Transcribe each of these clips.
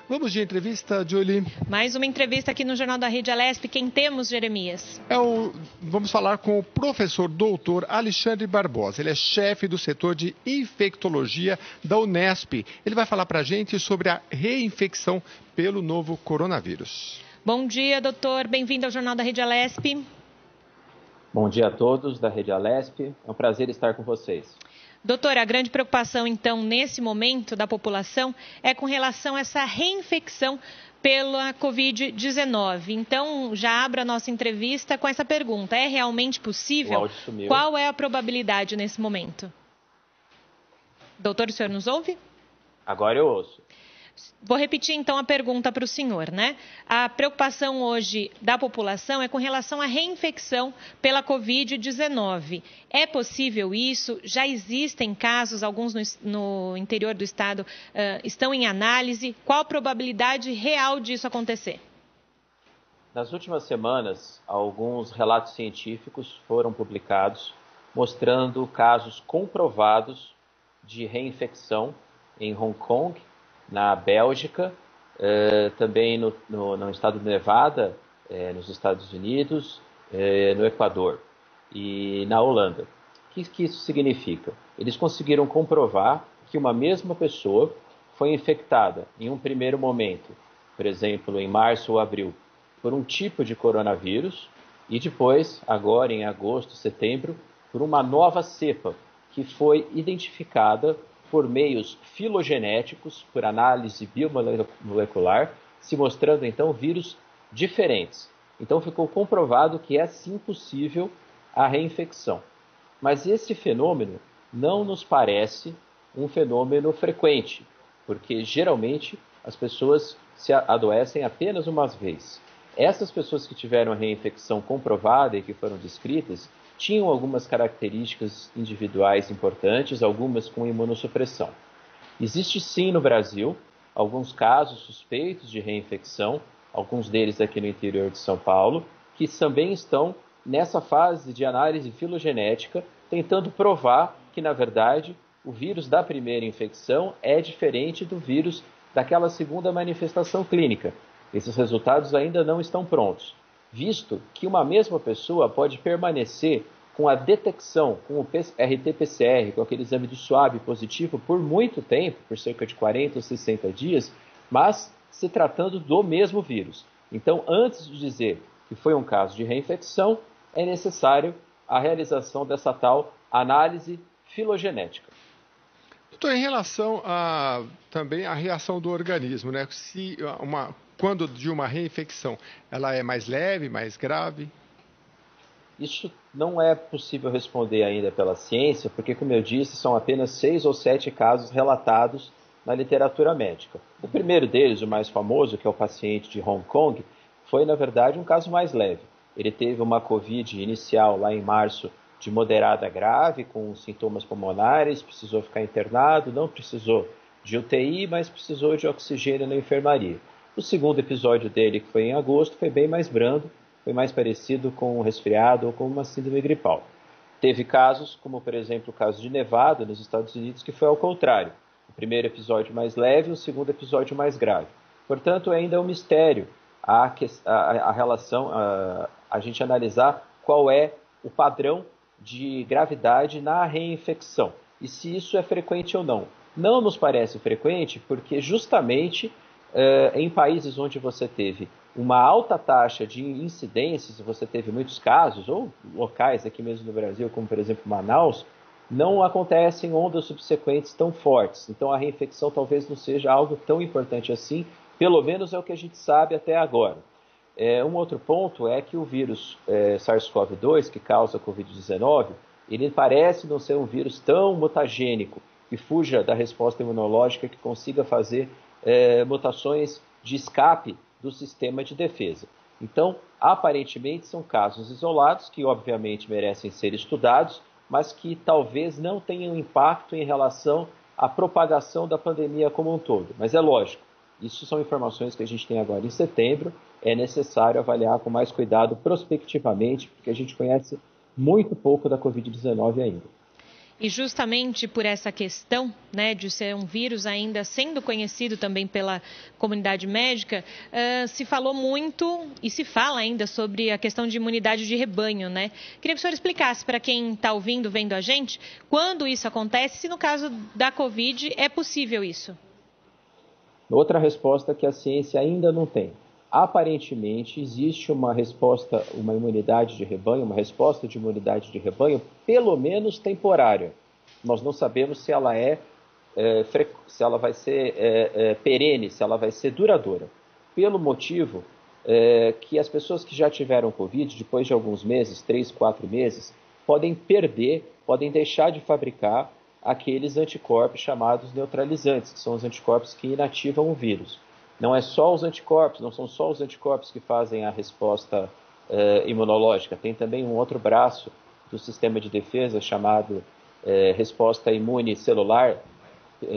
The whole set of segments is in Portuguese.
Vamos de entrevista, Julie. Mais uma entrevista aqui no Jornal da Rede Alesp. Quem temos, Jeremias? Vamos falar com o professor doutor Alexandre Barbosa. Ele é chefe do setor de infectologia da Unesp. Ele vai falar para a gente sobre a reinfecção pelo novo coronavírus. Bom dia, doutor. Bem-vindo ao Jornal da Rede Alesp. Bom dia a todos da Rede Alesp. É um prazer estar com vocês. Doutor, a grande preocupação, então, nesse momento da população é com relação a essa reinfecção pela Covid-19. Então, já abro a nossa entrevista com essa pergunta. É realmente possível? O áudio sumiu. Qual é a probabilidade nesse momento? Doutor, o senhor nos ouve? Agora eu ouço. Vou repetir, então, a pergunta para o senhor, né? A preocupação hoje da população é com relação à reinfecção pela Covid-19. É possível isso? Já existem casos, alguns no interior do estado estão em análise. Qual a probabilidade real disso acontecer? Nas últimas semanas, alguns relatos científicos foram publicados mostrando casos comprovados de reinfecção em Hong Kong, na Bélgica, também no estado do Nevada, nos Estados Unidos, no Equador e na Holanda. O que isso significa? Eles conseguiram comprovar que uma mesma pessoa foi infectada em um primeiro momento, por exemplo, em março ou abril, por um tipo de coronavírus e depois, agora em agosto, setembro, por uma nova cepa que foi identificada por meios filogenéticos, por análise biomolecular, se mostrando então vírus diferentes. Então ficou comprovado que é sim possível a reinfecção. Mas esse fenômeno não nos parece um fenômeno frequente, porque geralmente as pessoas se adoecem apenas uma vez. Essas pessoas que tiveram a reinfecção comprovada e que foram descritas tinham algumas características individuais importantes, algumas com imunossupressão. Existe sim no Brasil alguns casos suspeitos de reinfecção, alguns deles aqui no interior de São Paulo, que também estão nessa fase de análise filogenética, tentando provar que, na verdade, o vírus da primeira infecção é diferente do vírus daquela segunda manifestação clínica. Esses resultados ainda não estão prontos, visto que uma mesma pessoa pode permanecer com a detecção, com o RT-PCR, com aquele exame do SWAB positivo por muito tempo, por cerca de 40 ou 60 dias, mas se tratando do mesmo vírus. Então, antes de dizer que foi um caso de reinfecção, é necessário a realização dessa tal análise filogenética. Doutor, em relação também à reação do organismo, né? Quando de uma reinfecção, ela é mais leve, mais grave? Isso não é possível responder ainda pela ciência, porque, como eu disse, são apenas 6 ou 7 casos relatados na literatura médica. O primeiro deles, o mais famoso, que é o paciente de Hong Kong, foi, na verdade, um caso mais leve. Ele teve uma Covid inicial lá em março de moderada a grave, com sintomas pulmonares, precisou ficar internado, não precisou de UTI, mas precisou de oxigênio na enfermaria. O segundo episódio dele, que foi em agosto, foi bem mais brando, foi mais parecido com um resfriado ou com uma síndrome gripal. Teve casos, como por exemplo o caso de Nevada, nos Estados Unidos, que foi ao contrário. O primeiro episódio mais leve e o segundo episódio mais grave. Portanto, ainda é um mistério a relação, a gente analisar qual é o padrão de gravidade na reinfecção e se isso é frequente ou não. Não nos parece frequente porque justamente em países onde você teve uma alta taxa de incidências, você teve muitos casos, ou locais aqui mesmo no Brasil, como por exemplo Manaus, não acontecem ondas subsequentes tão fortes. Então a reinfecção talvez não seja algo tão importante assim, pelo menos é o que a gente sabe até agora. Um outro ponto é que o vírus SARS-CoV-2, que causa a Covid-19, ele parece não ser um vírus tão mutagênico, que fuja da resposta imunológica, que consiga fazer mutações de escape do sistema de defesa. Então, aparentemente, são casos isolados que, obviamente, merecem ser estudados, mas que talvez não tenham impacto em relação à propagação da pandemia como um todo. Mas é lógico, isso são informações que a gente tem agora em setembro, é necessário avaliar com mais cuidado prospectivamente, porque a gente conhece muito pouco da Covid-19 ainda. E justamente por essa questão, né, de ser um vírus ainda sendo conhecido também pela comunidade médica, se falou muito e se fala ainda sobre a questão de imunidade de rebanho, né? Queria que o senhor explicasse para quem está ouvindo, vendo a gente, quando isso acontece, se no caso da Covid é possível isso. Outra resposta que a ciência ainda não tem. Aparentemente, existe uma resposta, uma imunidade de rebanho, uma resposta de imunidade de rebanho, pelo menos temporária. Nós não sabemos se ela se ela vai ser perene, se ela vai ser duradoura. Pelo motivo que as pessoas que já tiveram Covid, depois de alguns meses, 3, 4 meses, podem perder, podem deixar de fabricar aqueles anticorpos chamados neutralizantes, que são os anticorpos que inativam o vírus. Não é só os anticorpos, não são só os anticorpos que fazem a resposta imunológica. Tem também um outro braço do sistema de defesa chamado resposta imune celular,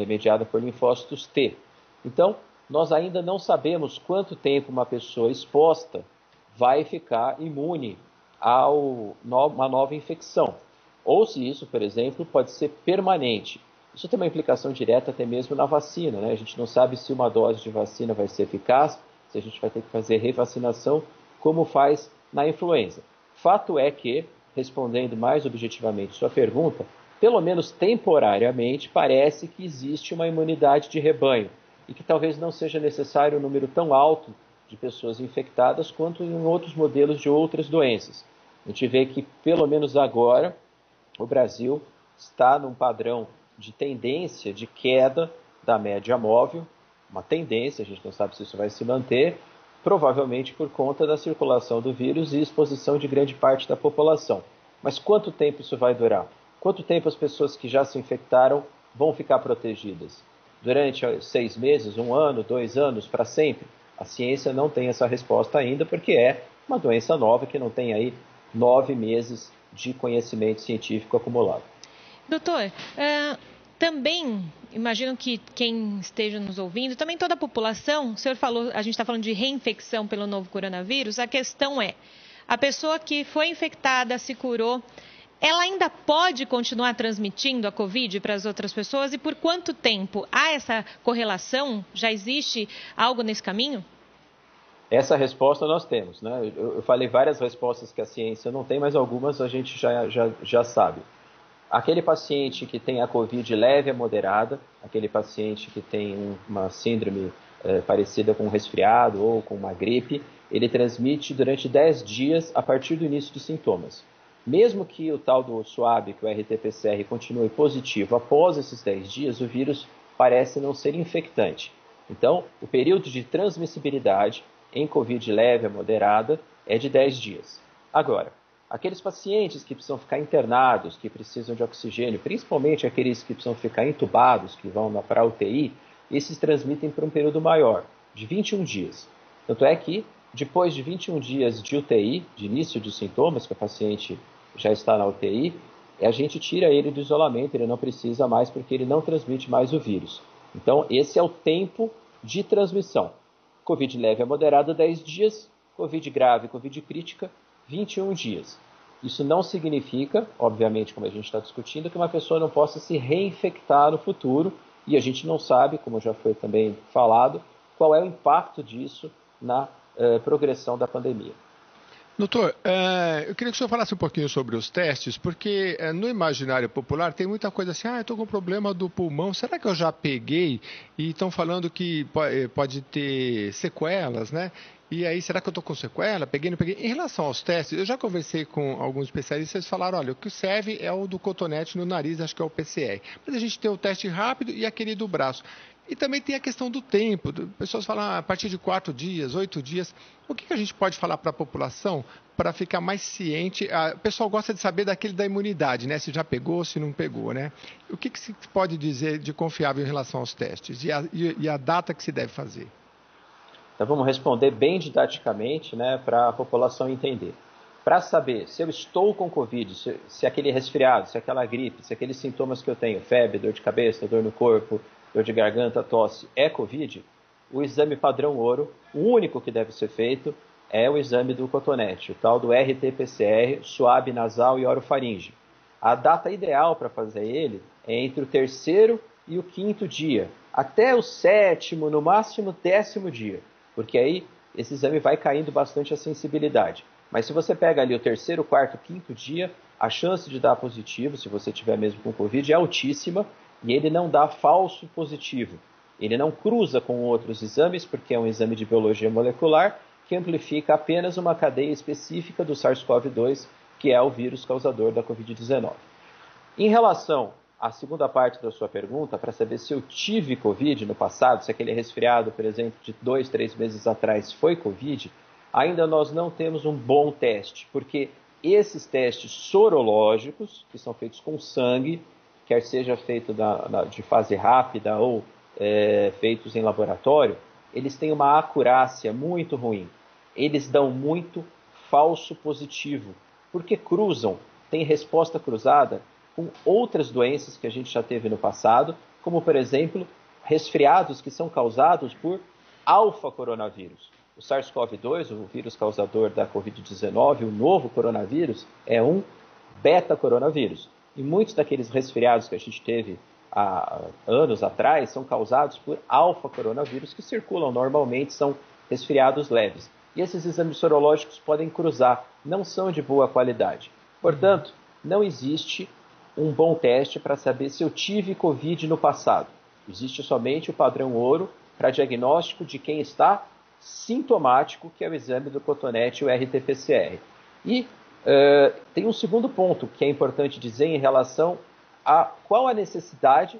mediada por linfócitos T. Então, nós ainda não sabemos quanto tempo uma pessoa exposta vai ficar imune a uma nova infecção. Ou se isso, por exemplo, pode ser permanente. Isso tem uma implicação direta até mesmo na vacina, né? A gente não sabe se uma dose de vacina vai ser eficaz, se a gente vai ter que fazer revacinação, como faz na influenza. Fato é que, respondendo mais objetivamente sua pergunta, pelo menos temporariamente, parece que existe uma imunidade de rebanho e que talvez não seja necessário um número tão alto de pessoas infectadas quanto em outros modelos de outras doenças. A gente vê que, pelo menos agora, o Brasil está num padrão de tendência de queda da média móvel, uma tendência, a gente não sabe se isso vai se manter, provavelmente por conta da circulação do vírus e exposição de grande parte da população. Mas quanto tempo isso vai durar? Quanto tempo as pessoas que já se infectaram vão ficar protegidas? Durante 6 meses, 1 ano, 2 anos, para sempre? A ciência não tem essa resposta ainda, porque é uma doença nova que não tem aí 9 meses de conhecimento científico acumulado. Doutor, também, imagino que quem esteja nos ouvindo, também toda a população, o senhor falou, a gente está falando de reinfecção pelo novo coronavírus, a questão é, a pessoa que foi infectada, se curou, ela ainda pode continuar transmitindo a Covid para as outras pessoas e por quanto tempo? Há essa correlação? Já existe algo nesse caminho? Essa resposta nós temos, né? Eu falei várias respostas que a ciência não tem, mas algumas a gente já sabe. Aquele paciente que tem a Covid leve a moderada, aquele paciente que tem uma síndrome parecida com um resfriado ou com uma gripe, ele transmite durante 10 dias a partir do início dos sintomas. Mesmo que o tal do SWAB, que o RT-PCR, continue positivo após esses 10 dias, o vírus parece não ser infectante. Então, o período de transmissibilidade em Covid leve a moderada é de 10 dias. Agora, aqueles pacientes que precisam ficar internados, que precisam de oxigênio, principalmente aqueles que precisam ficar entubados, que vão para a UTI, esses transmitem por um período maior, de 21 dias. Tanto é que, depois de 21 dias de UTI, de início de sintomas, que o paciente já está na UTI, a gente tira ele do isolamento, ele não precisa mais porque ele não transmite mais o vírus. Então, esse é o tempo de transmissão. Covid leve a moderada, 10 dias, Covid grave, Covid crítica, 21 dias. Isso não significa, obviamente, como a gente está discutindo, que uma pessoa não possa se reinfectar no futuro, e a gente não sabe, como já foi também falado, qual é o impacto disso na progressão da pandemia. Doutor, eu queria que o senhor falasse um pouquinho sobre os testes, porque no imaginário popular tem muita coisa assim, eu estou com problema do pulmão, será que eu já peguei? E estão falando que pode ter sequelas, né? E aí, será que eu estou com sequela? Peguei, não peguei? Em relação aos testes, eu já conversei com alguns especialistas, eles falaram, olha, o que serve é o do cotonete no nariz, acho que é o PCR. Mas a gente tem o teste rápido e aquele do braço. E também tem a questão do tempo. Pessoas falam a partir de 4 dias, 8 dias. O que a gente pode falar para a população para ficar mais ciente? O pessoal gosta de saber daquele da imunidade, né? Se já pegou, se não pegou, né? O que se pode dizer de confiável em relação aos testes e a data que se deve fazer? Então vamos responder bem didaticamente, né, para a população entender. Para saber se eu estou com Covid, se aquele resfriado, se aquela gripe, se aqueles sintomas que eu tenho, febre, dor de cabeça, dor no corpo, dor de garganta, tosse, é Covid, o exame padrão ouro, o único que deve ser feito, é o exame do cotonete, o tal do RT-PCR, suave nasal e orofaringe. a data ideal para fazer ele é entre o 3º e o 5º dia, até o 7º, no máximo 10º dia, porque aí esse exame vai caindo bastante a sensibilidade. Mas se você pega ali o 3º, 4º, 5º dia, a chance de dar positivo, se você tiver mesmo com Covid, é altíssima e ele não dá falso positivo. Ele não cruza com outros exames, porque é um exame de biologia molecular que amplifica apenas uma cadeia específica do SARS-CoV-2, que é o vírus causador da Covid-19. Em relação à segunda parte da sua pergunta, para saber se eu tive Covid no passado, se aquele resfriado, por exemplo, de 2, 3 meses atrás foi Covid, ainda nós não temos um bom teste, porque esses testes sorológicos, que são feitos com sangue, quer seja feito de fase rápida ou feitos em laboratório, eles têm uma acurácia muito ruim. Eles dão muito falso positivo, porque cruzam, tem resposta cruzada com outras doenças que a gente já teve no passado, como, por exemplo, resfriados que são causados por alfa-coronavírus. O SARS-CoV-2, o vírus causador da Covid-19, o novo coronavírus, é um beta-coronavírus. E muitos daqueles resfriados que a gente teve há anos atrás são causados por alfa-coronavírus que circulam normalmente, são resfriados leves. E esses exames sorológicos podem cruzar, não são de boa qualidade. Portanto, não existe um bom teste para saber se eu tive Covid no passado. Existe somente o padrão ouro para diagnóstico de quem está sintomático, que é o exame do cotonete, o RT-PCR. E tem um segundo ponto que é importante dizer em relação a qual a necessidade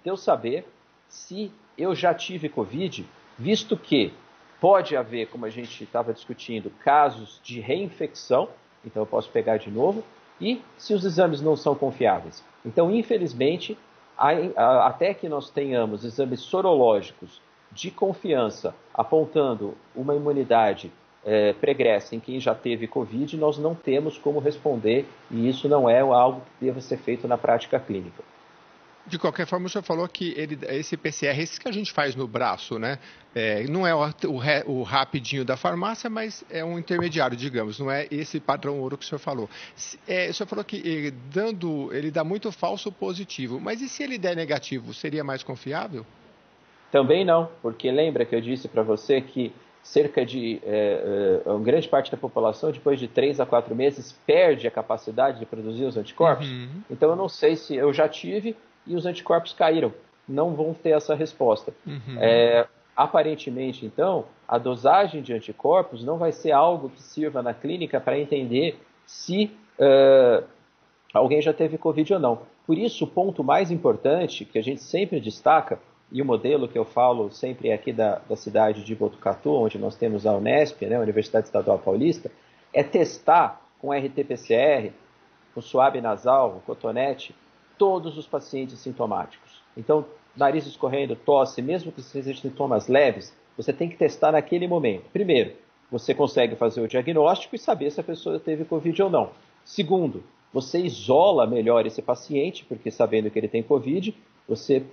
de eu saber se eu já tive Covid, visto que pode haver, como a gente estava discutindo, casos de reinfecção, então eu posso pegar de novo, e se os exames não são confiáveis. Então, infelizmente, até que nós tenhamos exames sorológicos de confiança apontando uma imunidade pregressa em quem já teve Covid, nós não temos como responder, e isso não é algo que deva ser feito na prática clínica. De qualquer forma, o senhor falou que esse PCR, esse que a gente faz no braço, né? Não é o rapidinho da farmácia, mas é um intermediário, digamos, não é esse padrão ouro que o senhor falou. O senhor falou que ele dá muito falso positivo, mas e se ele der negativo, seria mais confiável? Também não, porque lembra que eu disse para você que cerca de uma grande parte da população, depois de 3 a 4 meses, perde a capacidade de produzir os anticorpos? Uhum. Então eu não sei se eu já tive e os anticorpos caíram. Não vão ter essa resposta. Uhum. Aparentemente, então, a dosagem de anticorpos não vai ser algo que sirva na clínica para entender se alguém já teve Covid ou não. Por isso, o ponto mais importante, que a gente sempre destaca, e o modelo que eu falo sempre é aqui da cidade de Botucatu, onde nós temos a Unesp, né, a Universidade Estadual Paulista, é testar com RT-PCR, com suave nasal, com cotonete, todos os pacientes sintomáticos. Então, nariz escorrendo, tosse, mesmo que sejam sintomas leves, você tem que testar naquele momento. Primeiro, você consegue fazer o diagnóstico e saber se a pessoa teve Covid ou não. Segundo, você isola melhor esse paciente, porque sabendo que ele tem Covid, você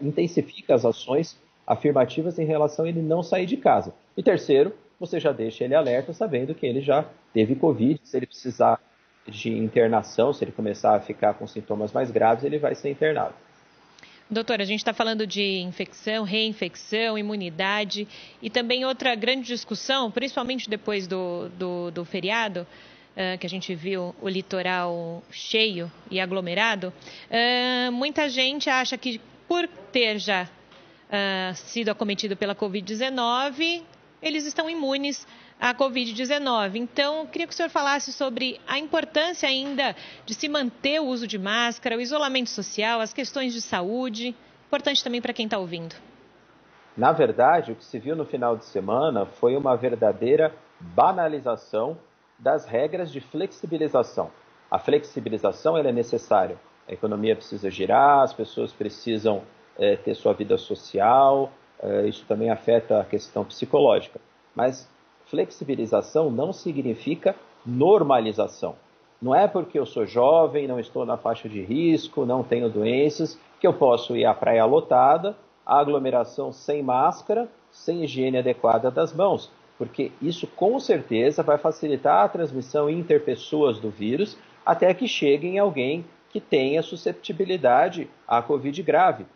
intensifica as ações afirmativas em relação a ele não sair de casa. E terceiro, você já deixa ele alerta sabendo que ele já teve Covid, se ele precisar de internação, se ele começar a ficar com sintomas mais graves, ele vai ser internado. Doutora, a gente está falando de infecção, reinfecção, imunidade e também outra grande discussão, principalmente depois do feriado, que a gente viu o litoral cheio e aglomerado. Muita gente acha que por ter já sido acometido pela Covid-19, eles estão imunes à Covid-19. Então, queria que o senhor falasse sobre a importância ainda de se manter o uso de máscara, o isolamento social, as questões de saúde. Importante também para quem está ouvindo. Na verdade, o que se viu no final de semana foi uma verdadeira banalização das regras de flexibilização. A flexibilização ela é necessária. A economia precisa girar, as pessoas precisam ter sua vida social, isso também afeta a questão psicológica. Mas flexibilização não significa normalização. Não é porque eu sou jovem, não estou na faixa de risco, não tenho doenças, que eu posso ir à praia lotada, à aglomeração sem máscara, sem higiene adequada das mãos. Porque isso com certeza vai facilitar a transmissão interpessoas do vírus até que chegue em alguém que tenha susceptibilidade à Covid grave.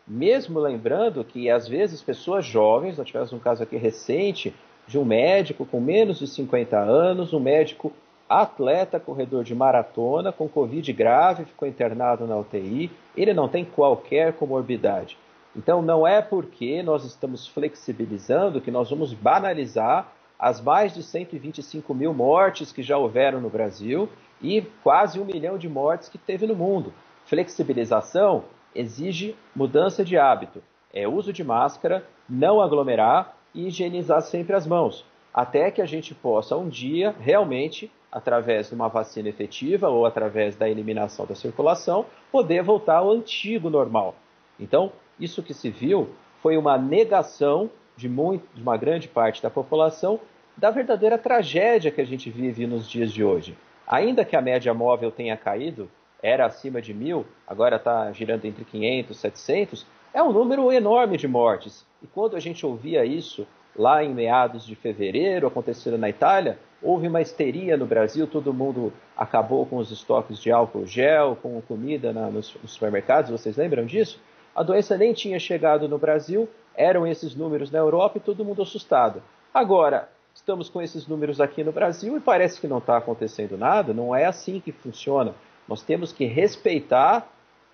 Mesmo lembrando que, às vezes, pessoas jovens, nós tivemos um caso aqui recente de um médico com menos de 50 anos, um médico atleta, corredor de maratona, com Covid grave, ficou internado na UTI, ele não tem qualquer comorbidade. Então, não é porque nós estamos flexibilizando que nós vamos banalizar as mais de 125 mil mortes que já houveram no Brasil e quase 1 milhão de mortes que teve no mundo. Flexibilização exige mudança de hábito, é uso de máscara, não aglomerar e higienizar sempre as mãos, até que a gente possa um dia realmente, através de uma vacina efetiva ou através da eliminação da circulação, poder voltar ao antigo normal. Então, isso que se viu foi uma negação de uma grande parte da população da verdadeira tragédia que a gente vive nos dias de hoje. Ainda que a média móvel tenha caído, era acima de 1.000, agora está girando entre 500 e 700, é um número enorme de mortes. E quando a gente ouvia isso lá em meados de fevereiro, acontecendo na Itália, houve uma histeria no Brasil, todo mundo acabou com os estoques de álcool gel, com comida nos supermercados, vocês lembram disso? A doença nem tinha chegado no Brasil, eram esses números na Europa e todo mundo assustado. Agora, estamos com esses números aqui no Brasil e parece que não está acontecendo nada, não é assim que funciona. Nós temos que respeitar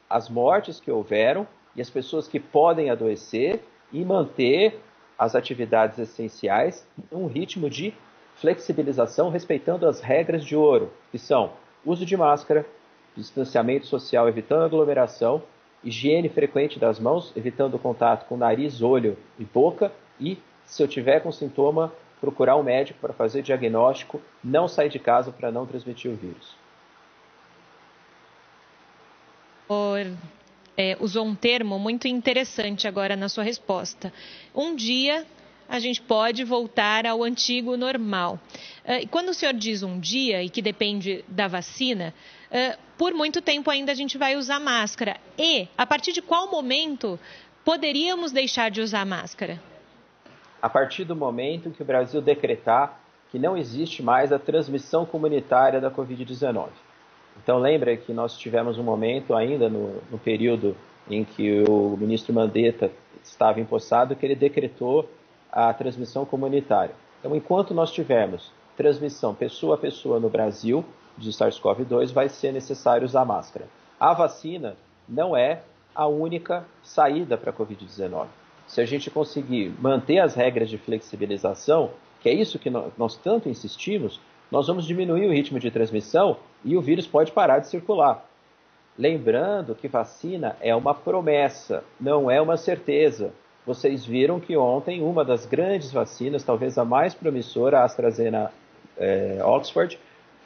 as mortes que houveram e as pessoas que podem adoecer e manter as atividades essenciais em um ritmo de flexibilização, respeitando as regras de ouro, que são uso de máscara, distanciamento social, evitando aglomeração, higiene frequente das mãos, evitando contato com nariz, olho e boca e, se eu tiver com sintoma, procurar um médico para fazer diagnóstico, não sair de casa para não transmitir o vírus. Usou um termo muito interessante agora na sua resposta. Um dia a gente pode voltar ao antigo normal. Quando o senhor diz um dia, e que depende da vacina, por muito tempo ainda a gente vai usar máscara. E, a partir de qual momento poderíamos deixar de usar máscara? A partir do momento que o Brasil decretar que não existe mais a transmissão comunitária da Covid-19. Então, lembra que nós tivemos um momento ainda no período em que o ministro Mandetta estava empossado, que ele decretou a transmissão comunitária. Então, enquanto nós tivermos transmissão pessoa a pessoa no Brasil de SARS-CoV-2, vai ser necessário usar máscara. A vacina não é a única saída para a Covid-19. Se a gente conseguir manter as regras de flexibilização, que é isso que nós tanto insistimos, nós vamos diminuir o ritmo de transmissão e o vírus pode parar de circular. Lembrando que vacina é uma promessa, não é uma certeza. Vocês viram que ontem uma das grandes vacinas, talvez a mais promissora, a AstraZeneca Oxford,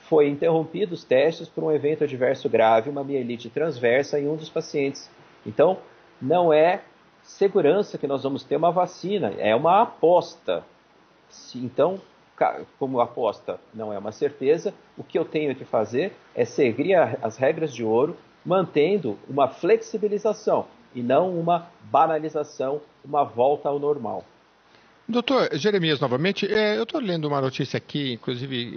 foi interrompido os testes por um evento adverso grave, uma mielite transversa em um dos pacientes. Então, não é segurança que nós vamos ter uma vacina, é uma aposta. Então, como aposta não é uma certeza, o que eu tenho que fazer é seguir as regras de ouro, mantendo uma flexibilização e não uma banalização, uma volta ao normal. Doutor Jeremias, novamente, eu estou lendo uma notícia aqui, inclusive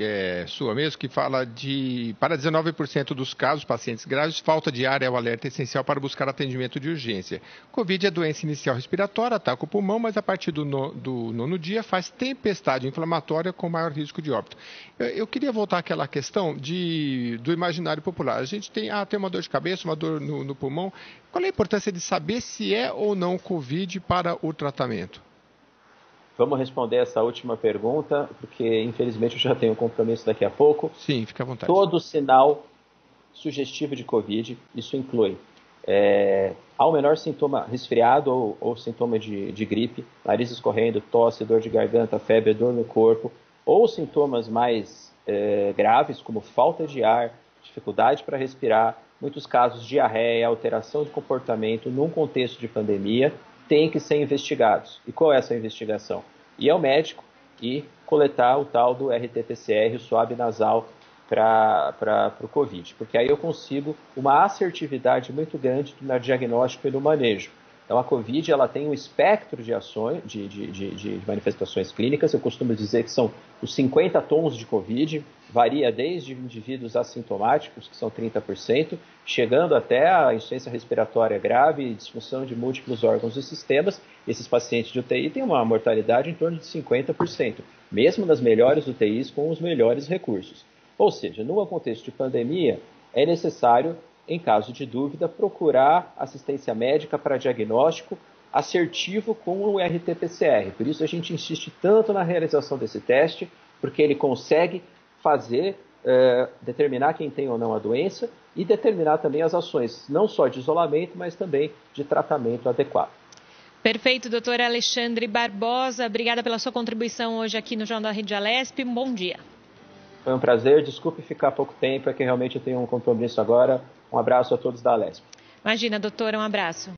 sua mesmo, que fala de, para 19% dos casos, pacientes graves, falta de ar é o alerta essencial para buscar atendimento de urgência. Covid é doença inicial respiratória, ataca o pulmão, mas a partir do nono dia faz tempestade inflamatória com maior risco de óbito. Eu queria voltar àquela questão do imaginário popular. A gente tem uma dor de cabeça, uma dor no pulmão. Qual é a importância de saber se é ou não Covid para o tratamento? Vamos responder essa última pergunta, porque infelizmente eu já tenho um compromisso daqui a pouco. Sim, fica à vontade. Todo sinal sugestivo de Covid, isso inclui ao menor sintoma resfriado ou sintoma de gripe, nariz escorrendo, tosse, dor de garganta, febre, dor no corpo, ou sintomas mais graves, como falta de ar, dificuldade para respirar, muitos casos diarreia, alteração de comportamento num contexto de pandemia, têm que ser investigados. E qual é essa investigação? Ir ao médico e coletar o tal do RT-PCR, o swab nasal, para o Covid. Porque aí eu consigo uma assertividade muito grande no diagnóstico e no manejo. Então, a COVID ela tem um espectro de ações, de manifestações clínicas. Eu costumo dizer que são os 50 tons de COVID, varia desde indivíduos assintomáticos, que são 30%, chegando até a insuficiência respiratória grave e disfunção de múltiplos órgãos e sistemas. Esses pacientes de UTI têm uma mortalidade em torno de 50%, mesmo nas melhores UTIs com os melhores recursos. Ou seja, num contexto de pandemia, é necessário, em caso de dúvida, procurar assistência médica para diagnóstico assertivo com o RT-PCR. Por isso a gente insiste tanto na realização desse teste, porque ele consegue determinar quem tem ou não a doença e determinar também as ações, não só de isolamento, mas também de tratamento adequado. Perfeito, doutor Alexandre Barbosa. Obrigada pela sua contribuição hoje aqui no Jornal da Rede Alesp. Um bom dia. Foi um prazer, desculpe ficar pouco tempo, é que realmente eu tenho um compromisso agora. Um abraço a todos da Alesp. Imagina, doutora, um abraço.